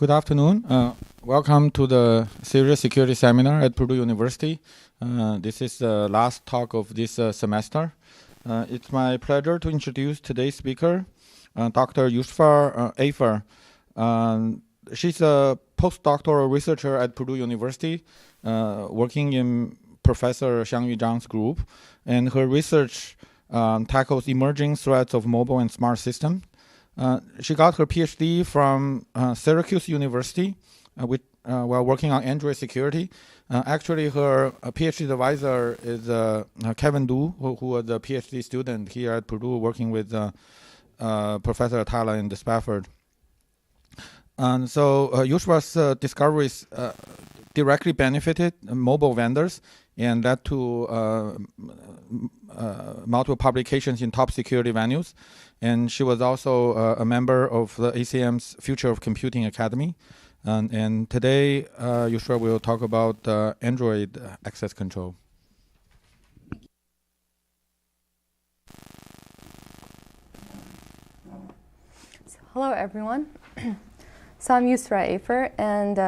Good afternoon. Welcome to the CERIAS Security Seminar at Purdue University. This is the last talk of this semester. It's my pleasure to introduce today's speaker, Dr. Yusra Afer. She's a postdoctoral researcher at Purdue University, working in Professor Xiangyu Zhang's group, and her research tackles emerging threats of mobile and smart systems. She got her PhD from Syracuse University while working on Android security. Actually, her PhD advisor is Kevin Du, who was a PhD student here at Purdue, working with Professor Atala in Spafford. And so Yusra's discoveries directly benefited mobile vendors and led to multiple publications in top security venues. And she was also a member of the ACM's Future of Computing Academy. And today, Yusra will talk about Android access control. Hello, everyone. So I'm Yusra Afer, and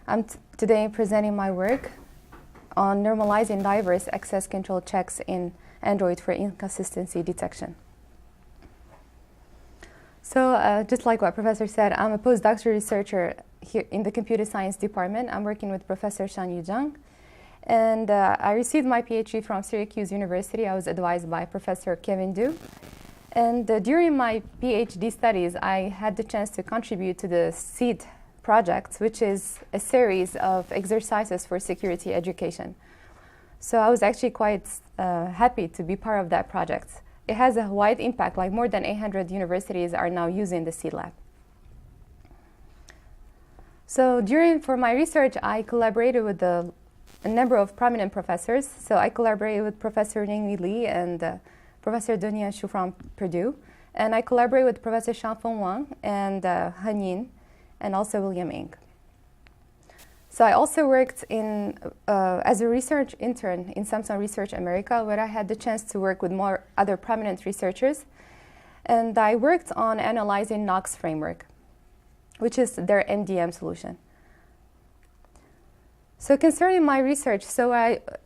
I'm today presenting my work on normalizing diverse access control checks in Android for inconsistency detection. So just like what Professor said, I'm a postdoctoral researcher here in the computer science department. I'm working with Professor Xiangyu Zhang. And I received my PhD from Syracuse University. I was advised by Professor Kevin Du. And during my PhD studies, I had the chance to contribute to the SEED project, which is a series of exercises for security education. So I was actually quite happy to be part of that project. It has a wide impact, like more than 800 universities are now using the SEED lab. So for my research, I collaborated with a number of prominent professors. So I collaborated with Professor Ningyi Li and Professor Donian Shu from Purdue. And I collaborated with Professor Shangfeng Wang and Han Yin, and also William Ng. So I also worked as a research intern in Samsung Research America, where I had the chance to work with more other prominent researchers. And I worked on analyzing Knox framework, which is their MDM solution. So concerning my research,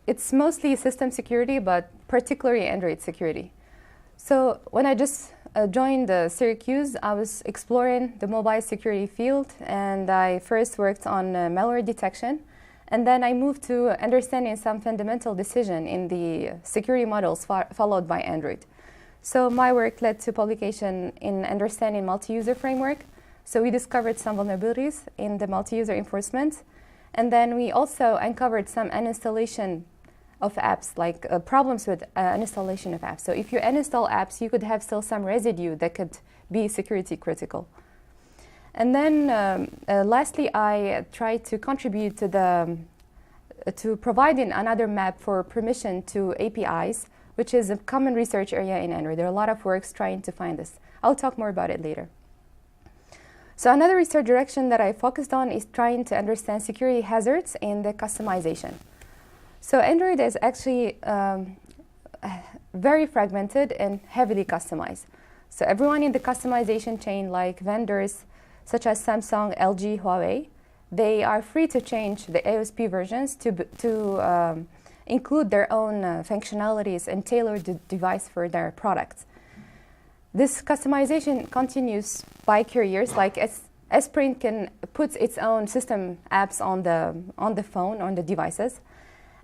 it's mostly system security, but particularly Android security. So when I just joined Syracuse, I was exploring the mobile security field, and I first worked on malware detection, and then I moved to understanding some fundamental decision in the security models followed by Android. So my work led to publication in understanding multi-user framework. So we discovered some vulnerabilities in the multi-user enforcement, and then we also uncovered some uninstallation of apps, like problems with uninstallation of apps. So if you uninstall apps, you could have still some residue that could be security critical. And then lastly, I tried to contribute to providing another map for permission to APIs, which is a common research area in Android. There are a lot of works trying to find this. I'll talk more about it later. So another research direction that I focused on is trying to understand security hazards in the customization. So Android is actually very fragmented and heavily customized. So everyone in the customization chain, like vendors such as Samsung, LG, Huawei, they are free to change the AOSP versions to include their own functionalities and tailor the device for their products. This customization continues by carriers, like Sprint can put its own system apps on the phone, on the devices.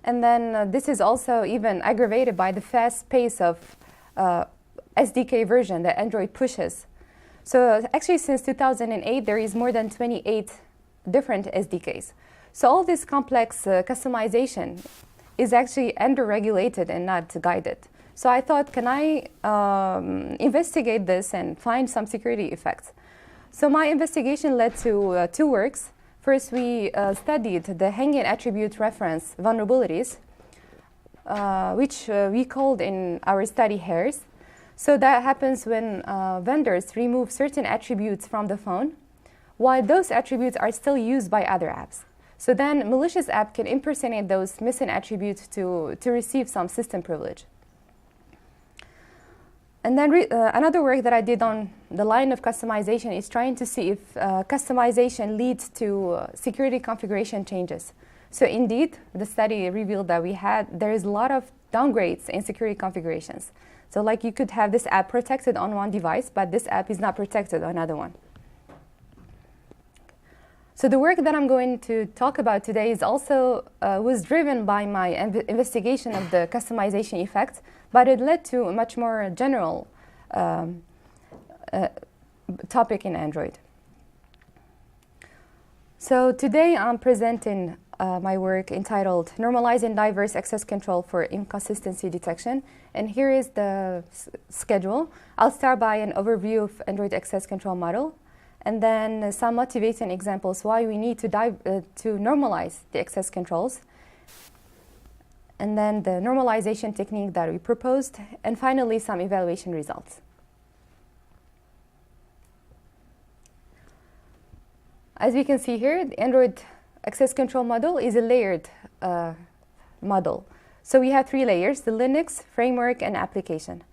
And then this is also even aggravated by the fast pace of SDK version that Android pushes. So actually since 2008, there is more than 28 different SDKs. So all this complex customization is actually under-regulated and not guided. So I thought, can I investigate this and find some security effects? So my investigation led to two works. First, we studied the hanging attribute reference vulnerabilities, which we called in our study hairs. So that happens when vendors remove certain attributes from the phone, while those attributes are still used by other apps. So then malicious app can impersonate those missing attributes to receive some system privilege. And then another work that I did on the line of customization is trying to see if customization leads to security configuration changes. So indeed, the study revealed that there is a lot of downgrades in security configurations. So like you could have this app protected on one device, but this app is not protected on another one. So the work that I'm going to talk about today is also was driven by my investigation of the customization effect, but it led to a much more general topic in Android. So today I'm presenting my work entitled Normalizing Diverse Access Control for Inconsistency Detection. And here is the schedule. I'll start by an overview of Android access control model, and then some motivating examples why we need to normalize the access controls, and then the normalization technique that we proposed, and finally some evaluation results. As we can see here, the Android access control model is a layered model. So we have 3 layers: the Linux, framework, and application.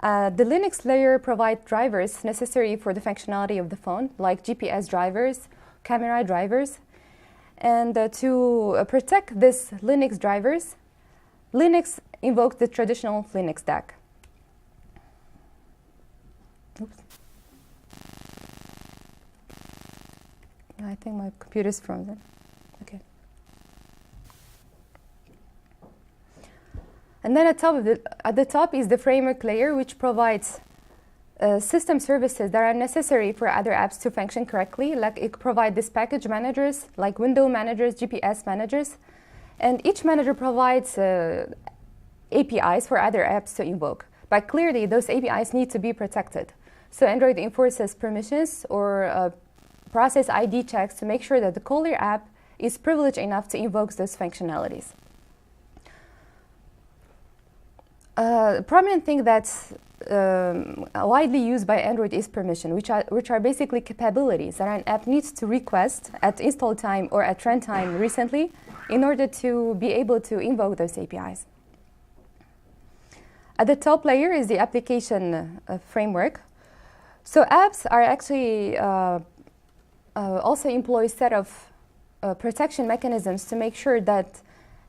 The Linux layer provides drivers necessary for the functionality of the phone, like GPS drivers, camera drivers. And to protect these Linux drivers, Linux invokes the traditional Linux stack. Oops. I think my computer's frozen. Okay. And then at the top is the framework layer, which provides system services that are necessary for other apps to function correctly. Like it provides these package managers, like window managers, GPS managers. And each manager provides APIs for other apps to invoke. But clearly, those APIs need to be protected. So Android enforces permissions or process ID checks to make sure that the caller app is privileged enough to invoke those functionalities. A prominent thing that's widely used by Android is permission, which are basically capabilities that an app needs to request at install time or at runtime recently in order to be able to invoke those APIs. At the top layer is the application framework. So apps are actually also employ a set of protection mechanisms to make sure that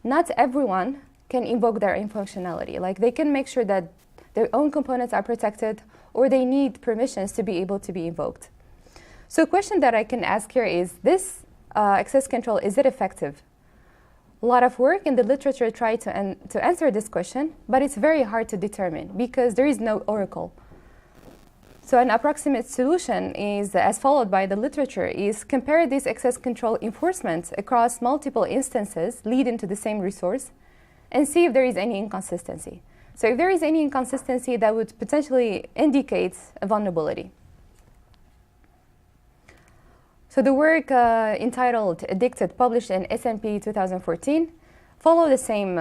not everyone can invoke their own functionality. Like they can make sure that their own components are protected, or they need permissions to be able to be invoked. So a question that I can ask here is, this access control, is it effective? A lot of work in the literature tried to answer this question, but it's very hard to determine because there is no oracle. So an approximate solution is, as followed by the literature, is compare this access control enforcement across multiple instances leading to the same resource and see if there is any inconsistency. So if there is any inconsistency, that would potentially indicate a vulnerability. So the work entitled Addicted, published in S&P 2014, follow the same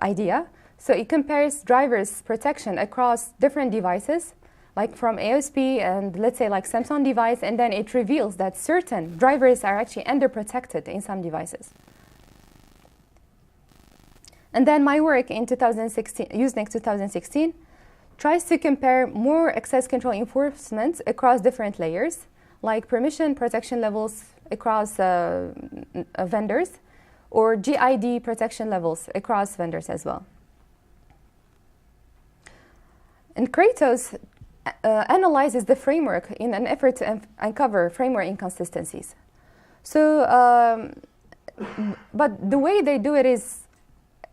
idea. So it compares drivers protection across different devices, like from AOSP and let's say like Samsung device, and then it reveals that certain drivers are actually underprotected in some devices. And then my work in 2016, Usenet 2016, tries to compare more access control enforcement across different layers, like permission protection levels across vendors, or GID protection levels across vendors as well. And Kratos analyzes the framework in an effort to uncover framework inconsistencies. So, but the way they do it is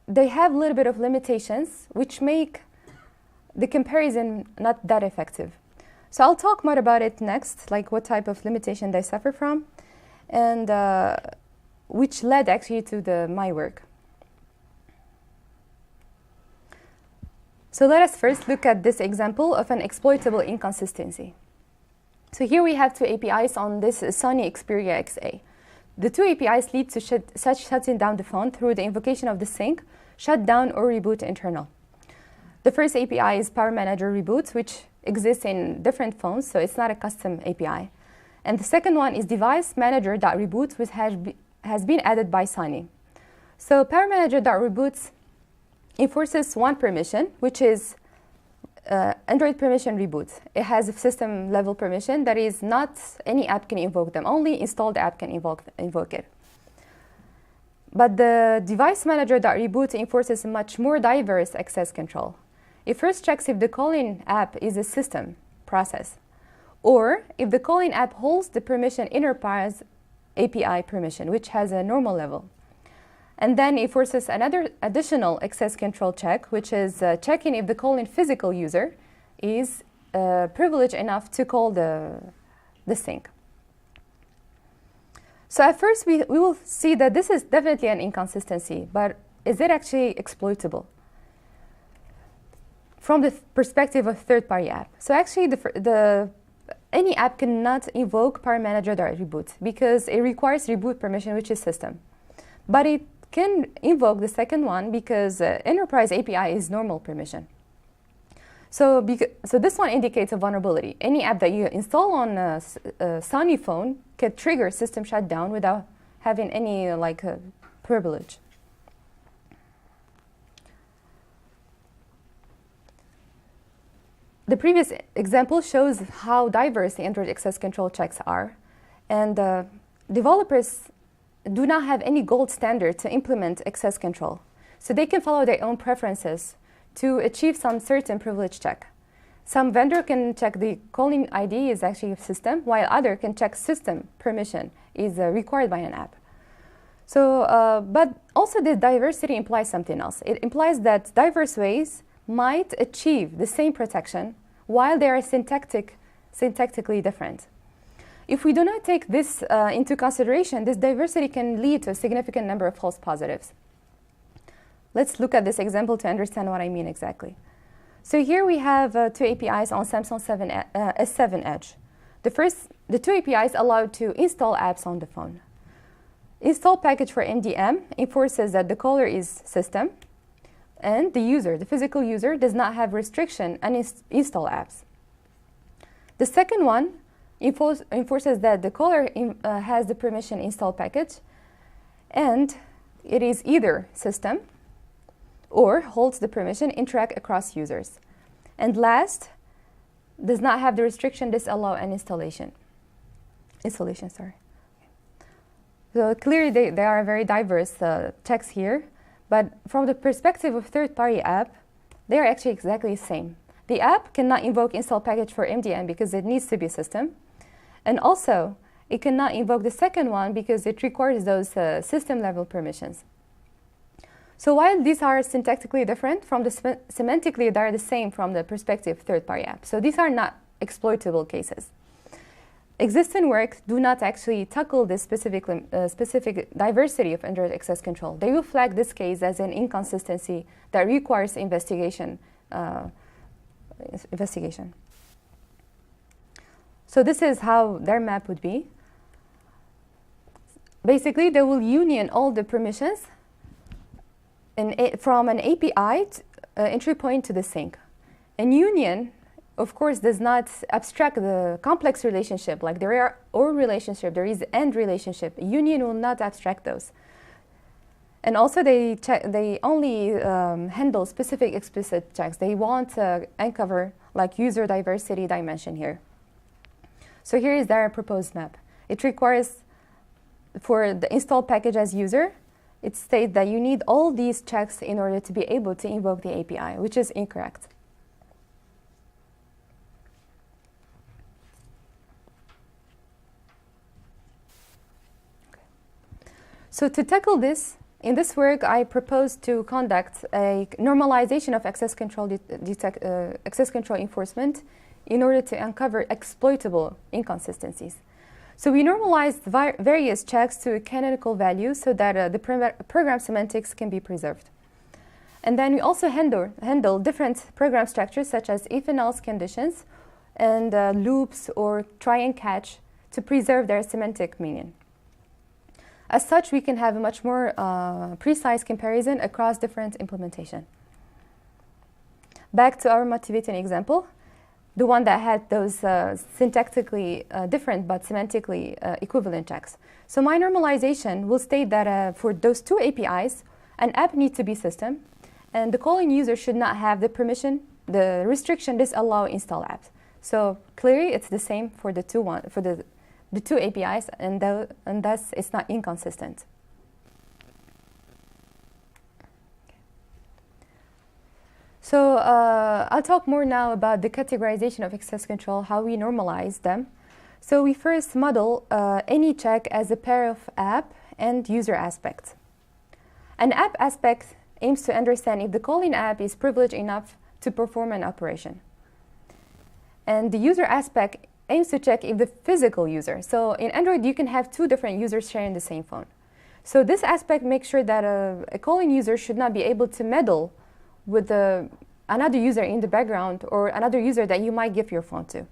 they have a little bit of limitations, which make the comparison not that effective. So I'll talk more about it next, like what type of limitation they suffer from, and which led actually to my work. So let us first look at this example of an exploitable inconsistency. So here we have 2 APIs on this Sony Xperia XA. The 2 APIs lead to shutting down the phone through the invocation of the sync, shutdown, or reboot internal. The first API is Power Manager Reboot, which exists in different phones, so it's not a custom API. And the second one is Device Manager.Reboot, which has been added by Sony. So Power Manager.Reboot enforces one permission, which is Android permission reboot. It has a system level permission that is not any app can invoke them. Only installed app can invoke it. But the device manager.reboot enforces much more diverse access control. It first checks if the calling app is a system process, or if the calling app holds the permission enterprise API permission, which has a normal level. And then it forces another additional access control check, which is checking if the calling physical user is privileged enough to call the sink. So at first we will see that this is definitely an inconsistency, but is it actually exploitable? From the perspective of third-party app. So actually any app cannot invoke PowerManager.reboot because it requires reboot permission, which is system. But it can invoke the second one because enterprise API is normal permission. So this one indicates a vulnerability. Any app that you install on a Sony phone can trigger system shutdown without having any privilege. The previous example shows how diverse the Android access control checks are, and developers do not have any gold standard to implement access control. So they can follow their own preferences to achieve some certain privilege check. Some vendor can check the calling ID is actually a system, while other can check system permission is required by an app. So, but also the diversity implies something else. It implies that diverse ways might achieve the same protection while they are syntactically different. If we do not take this into consideration, this diversity can lead to a significant number of false positives. Let's look at this example to understand what I mean exactly. So here we have two APIs on Samsung S7 Edge. The two APIs allow to install apps on the phone. Install package for MDM enforces that the caller is system, and the user, the physical user, does not have restriction and install apps. The second one enforces that the caller has the permission install package, and it is either system or holds the permission interact across users. And last, does not have the restriction disallow an installation. So clearly they are very diverse checks here. But from the perspective of third-party app, they are actually exactly the same. The app cannot invoke install package for MDM because it needs to be a system. And also, it cannot invoke the second one because it requires those system-level permissions. So while these are syntactically different, semantically they are the same from the perspective of third-party app. So these are not exploitable cases. Existing work do not actually tackle this specific diversity of Android access control. They will flag this case as an inconsistency that requires investigation. So this is how their map would be. Basically, they will union all the permissions from an API entry point to the sink. And union, of course, does not abstract the complex relationship, like there are or relationship, there is and relationship. Union will not abstract those. And also they only handle specific explicit checks. They won't uncover like user diversity dimension here. So here is their proposed map. It requires for the install package as user, it states that you need all these checks in order to be able to invoke the API, which is incorrect. So to tackle this, in this work, I propose to conduct a normalization of access control enforcement in order to uncover exploitable inconsistencies. So we normalized various checks to a canonical value so that the program semantics can be preserved. And then we also handle different program structures such as if and else conditions and loops or try and catch to preserve their semantic meaning. As such, we can have a much more precise comparison across different implementation. Back to our motivating example, the one that had those syntactically different but semantically equivalent checks. So my normalization will state that for those two APIs, an app needs to be system, and the calling user should not have the permission the restriction disallow install apps. So clearly, it's the same for the two APIs, and thus it's not inconsistent. So I'll talk more now about the categorization of access control, how we normalize them. So we first model any check as a pair of app and user aspects. An app aspect aims to understand if the calling app is privileged enough to perform an operation. And the user aspect aims to check if the physical user, so in Android you can have two different users sharing the same phone. So this aspect makes sure that a calling user should not be able to meddle with another user in the background or another user that you might give your phone to.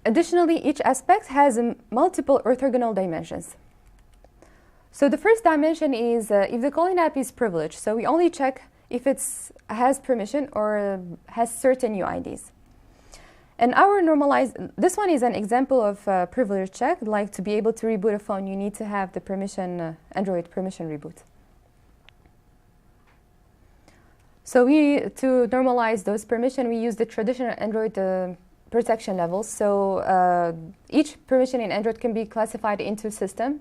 Additionally, each aspect has multiple orthogonal dimensions. So the first dimension is if the calling app is privileged. So we only check if it has permission or has certain UIDs. And this one is an example of privilege check. Like to be able to reboot a phone, you need to have the permission, Android permission reboot. So to normalize those permission, we use the traditional Android protection levels. So each permission in Android can be classified into system,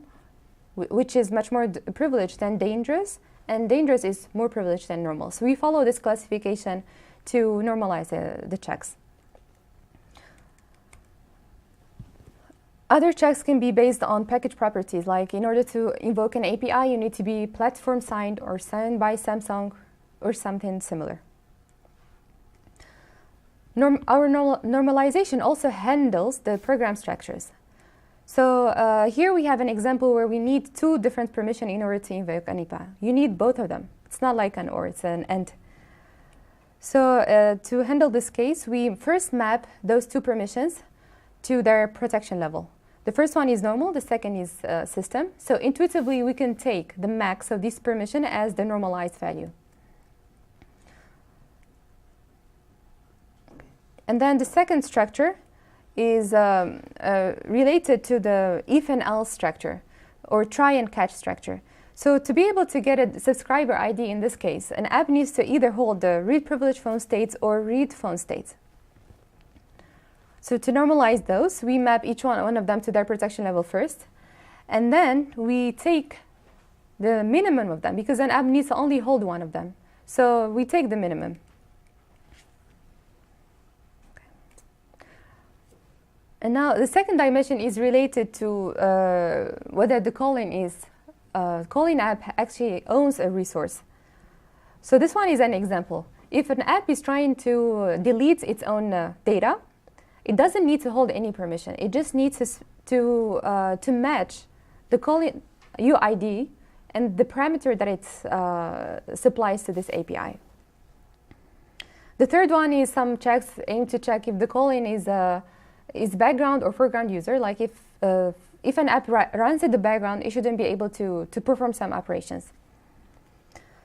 which is much more privileged than dangerous, and dangerous is more privileged than normal. So we follow this classification to normalize the checks. Other checks can be based on package properties, like in order to invoke an API, you need to be platform signed or signed by Samsung or something similar. Our normalization also handles the program structures. So here we have an example where we need two different permissions in order to invoke an API. You need both of them. It's not like an or, it's an and. So to handle this case, we first map those two permissions to their protection level. The first one is normal, the second is system. So intuitively, we can take the max of this permission as the normalized value. And then the second structure is related to the if and else structure, or try and catch structure. So to be able to get a subscriber ID in this case, an app needs to either hold the read privileged phone states or read phone states. So to normalize those, we map each one of them to their protection level first, and then we take the minimum of them, because an app needs to only hold one of them. So we take the minimum. And now the second dimension is related to whether the calling app actually owns a resource. So this one is an example. If an app is trying to delete its own data, it doesn't need to hold any permission. It just needs to match the calling UID and the parameter that it supplies to this API. The third one is some checks aimed to check if the calling is background or foreground user. Like if an app runs in the background, it shouldn't be able to perform some operations.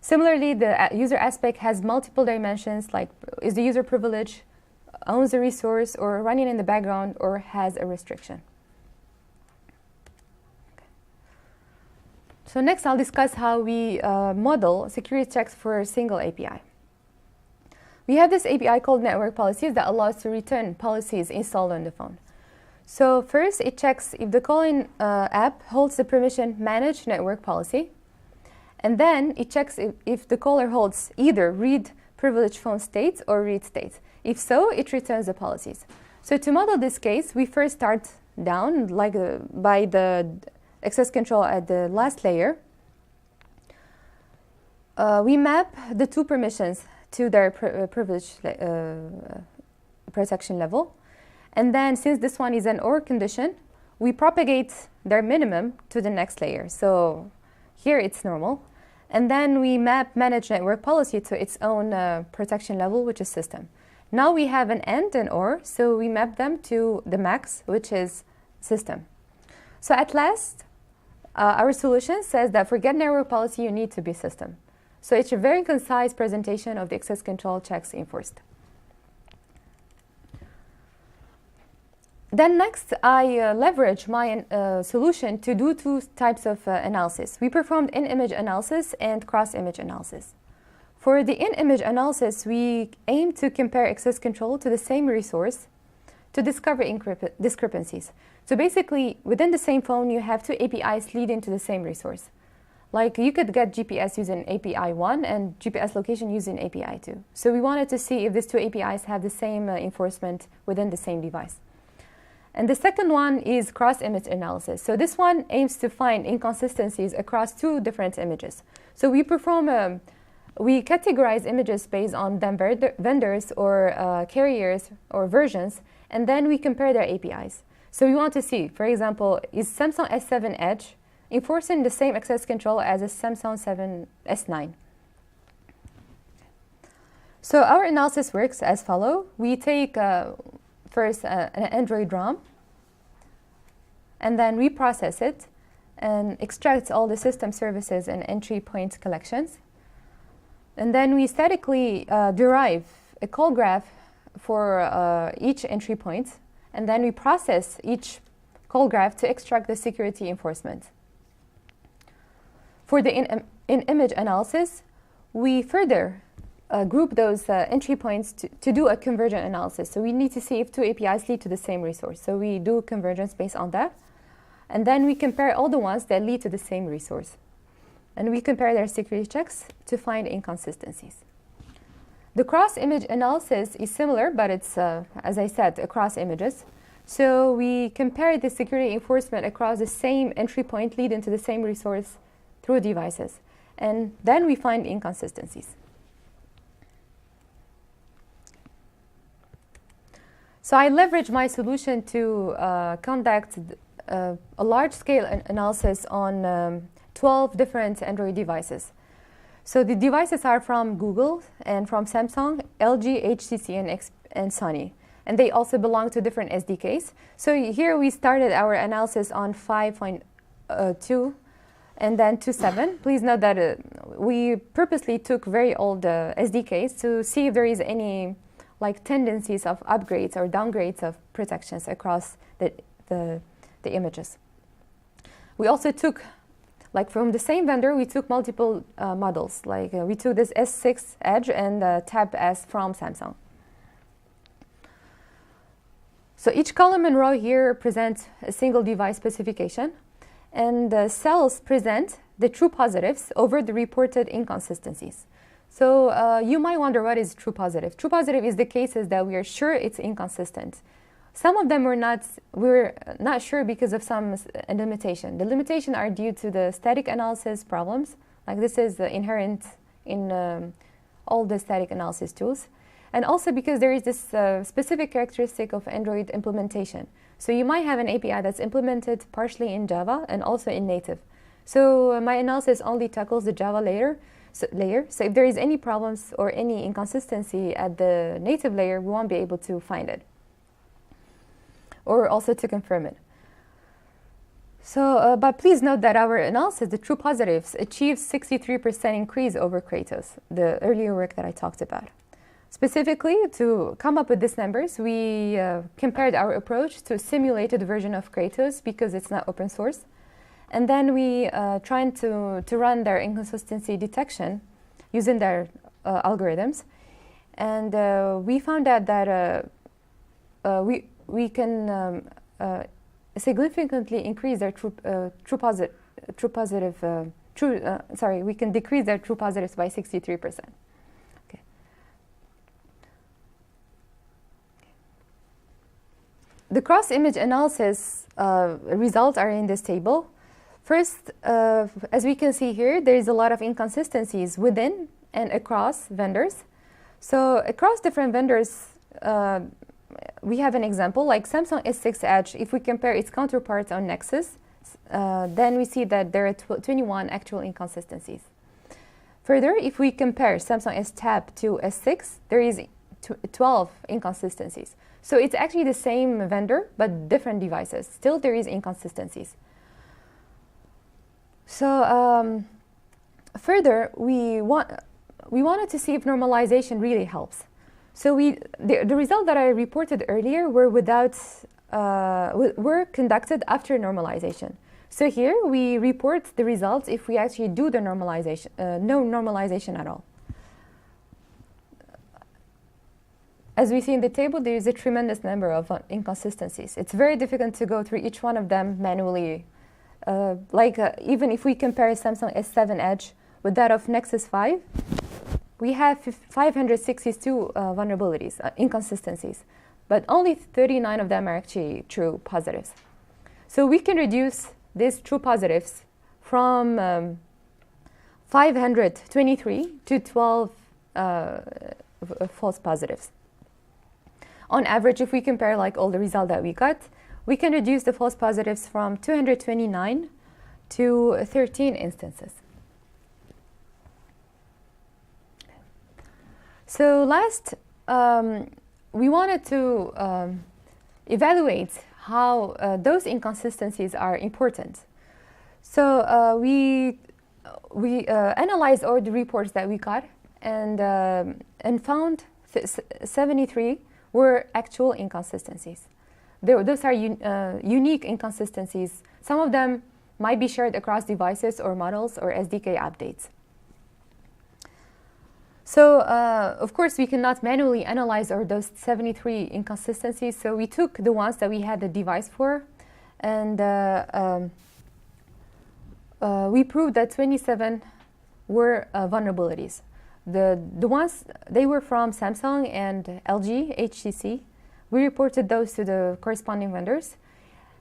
Similarly, the user aspect has multiple dimensions, like is the user privileged, owns a resource, or running in the background, or has a restriction. Okay. So next, I'll discuss how we model security checks for a single API. We have this API called network policies that allows to return policies installed on the phone. So first, it checks if the calling app holds the permission manage network policy. And then it checks if the caller holds either read privileged phone states or read states. If so, it returns the policies. So to model this case, we first start down, like by the access control at the last layer. We map the two permissions to their privilege protection level. And then since this one is an OR condition, we propagate their minimum to the next layer. So here it's normal. And then we map manage network policy to its own protection level, which is system. Now we have an AND and OR, so we map them to the max, which is system. So at last, our solution says that for get network policy, you need to be system. So it's a very concise presentation of the access control checks enforced. Then next, I leverage my solution to do two types of analysis. We performed in-image analysis and cross-image analysis. For the in-image analysis, we aim to compare access control to the same resource to discover discrepancies. So basically, within the same phone, you have two APIs leading to the same resource. Like you could get GPS using API 1 and GPS location using API 2. So we wanted to see if these two APIs have the same enforcement within the same device. And the second one is cross-image analysis. So this one aims to find inconsistencies across two different images. So we categorize images based on vendors or carriers or versions, and then we compare their APIs. So we want to see, for example, is Samsung S7 Edge enforcing the same access control as a Samsung S9? So our analysis works as follows. We take first an Android ROM, and then we process it and extract all the system services and entry point collections. And then we statically derive a call graph for each entry point, and then we process each call graph to extract the security enforcement. For the in-image analysis, we further group those entry points to do a convergent analysis. So we need to see if two APIs lead to the same resource. So we do convergence based on that. And then we compare all the ones that lead to the same resource. And we compare their security checks to find inconsistencies. The cross-image analysis is similar, but it's, as I said, across images. So we compare the security enforcement across the same entry point leading to the same resource through devices. And then we find inconsistencies. So I leverage my solution to conduct a large-scale analysis on 12 different Android devices. So the devices are from Google and from Samsung, LG, HTC, and Sony. And they also belong to different SDKs. So here we started our analysis on 5.2 and then to 7. Please note that we purposely took very old SDKs to see if there is any tendencies of upgrades or downgrades of protections across the images. We also took, from the same vendor, we took multiple models. We took this S6 Edge and Tab S from Samsung. So each column and row here presents a single device specification, and the cells present the true positives over the reported inconsistencies. So you might wonder, what is true positive? True positive is the cases that we are sure it's inconsistent. Some of them we're not sure because of some limitation. The limitations are due to the static analysis problems. This is inherent in all the static analysis tools. And also because there is this specific characteristic of Android implementation. So you might have an API that's implemented partially in Java and also in native. So my analysis only tackles the Java layer. So if there is any problems or any inconsistency at the native layer, we won't be able to find it, or also to confirm it. So, but please note that our analysis, the true positives, achieves 63% increase over Kratos, the earlier work that I talked about. Specifically, to come up with these numbers, we compared our approach to a simulated version of Kratos because it's not open source. And then we tried to run their inconsistency detection using their algorithms. And we found out that we can significantly increase their we can decrease their true positives by 63%. Okay. The cross-image analysis results are in this table. First, as we can see here, there is a lot of inconsistencies within and across vendors. So across different vendors, we have an example like Samsung S6 Edge. If we compare its counterparts on Nexus, then we see that there are 21 actual inconsistencies. Further, if we compare Samsung S Tab to S6, there is 12 inconsistencies. So it's actually the same vendor, but different devices. Still, there is inconsistencies. So further, we wanted to see if normalization really helps. So the result that I reported earlier were conducted after normalization. So here we report the results if we actually do the normalization, no normalization at all. as we see in the table, there is a tremendous number of inconsistencies. It's very difficult to go through each one of them manually. Even if we compare Samsung S7 Edge with that of Nexus 5, we have 562 vulnerabilities, inconsistencies, but only 39 of them are actually true positives. So we can reduce these true positives from 523 to 12 false positives. On average, if we compare like all the results that we got, we can reduce the false positives from 229 to 13 instances. So last, we wanted to evaluate how those inconsistencies are important. So we analyzed all the reports that we got and found 73 were actual inconsistencies. Those are unique inconsistencies. Some of them might be shared across devices or models or SDK updates. So, of course, we cannot manually analyze all those 73 inconsistencies. So we took the ones that we had the device for, and we proved that 27 were vulnerabilities. The ones, they were from Samsung and LG, HTC. We reported those to the corresponding vendors.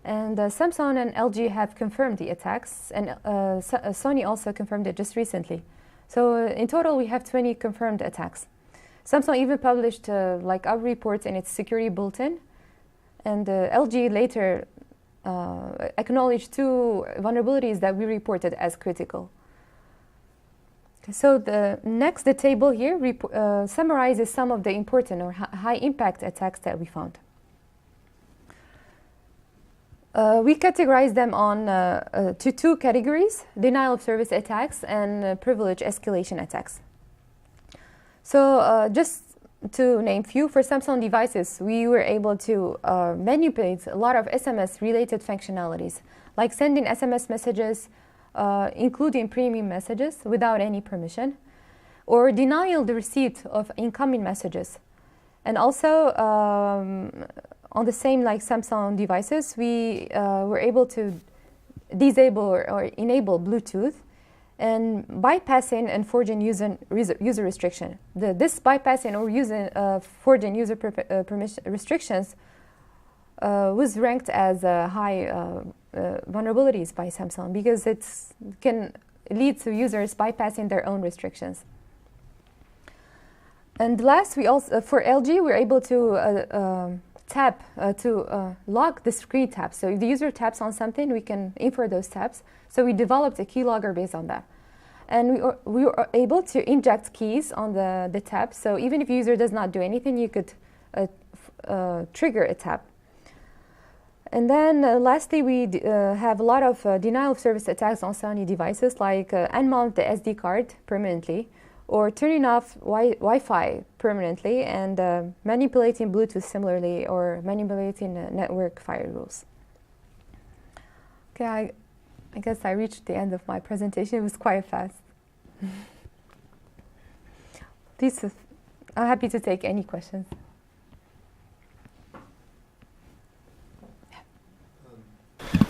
And Samsung and LG have confirmed the attacks, and Sony also confirmed it just recently. So in total, we have 20 confirmed attacks. Samsung even published our reports in its security bulletin, and LG later acknowledged 2 vulnerabilities that we reported as critical. So the table here summarizes some of the important or high impact attacks that we found. We categorize them to 2 categories: denial of service attacks and privilege escalation attacks. So just to name few, for Samsung devices, we were able to manipulate a lot of SMS-related functionalities, like sending SMS messages, including premium messages without any permission, or denial the receipt of incoming messages. And also, on the same like Samsung devices, we were able to disable or enable Bluetooth and bypassing and forging user restriction. This bypassing or forging user permission restrictions was ranked as high vulnerabilities by Samsung because it can lead to users bypassing their own restrictions. And last, we also for LG, we're able to log the screen taps. So if the user taps on something, we can infer those taps. So we developed a keylogger based on that. And we were able to inject keys on the tap. So even if the user does not do anything, you could trigger a tap. And then lastly, we have a lot of denial of service attacks on Sony devices, like unmount the SD card permanently, or turning off Wi-Fi permanently, and manipulating Bluetooth similarly, or manipulating network firewalls. Okay, I guess I reached the end of my presentation. It was quite fast. I'm happy to take any questions.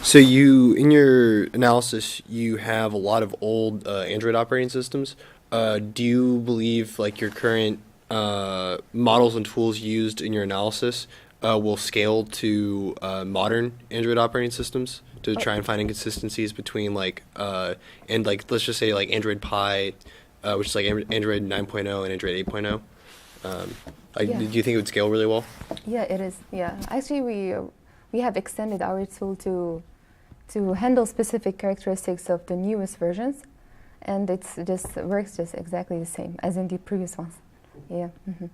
So in your analysis, you have a lot of old Android operating systems. Do you believe like your current models and tools used in your analysis will scale to modern Android operating systems to try and find inconsistencies between and let's just say like Android Pie, which is like Android 9.0 and Android 8.0? Yeah. Do you think it would scale really well? Yeah, it is. Yeah, actually, we have extended our tool to handle specific characteristics of the newest versions, and it works just exactly the same as in the previous ones. Yeah. Mm-hmm.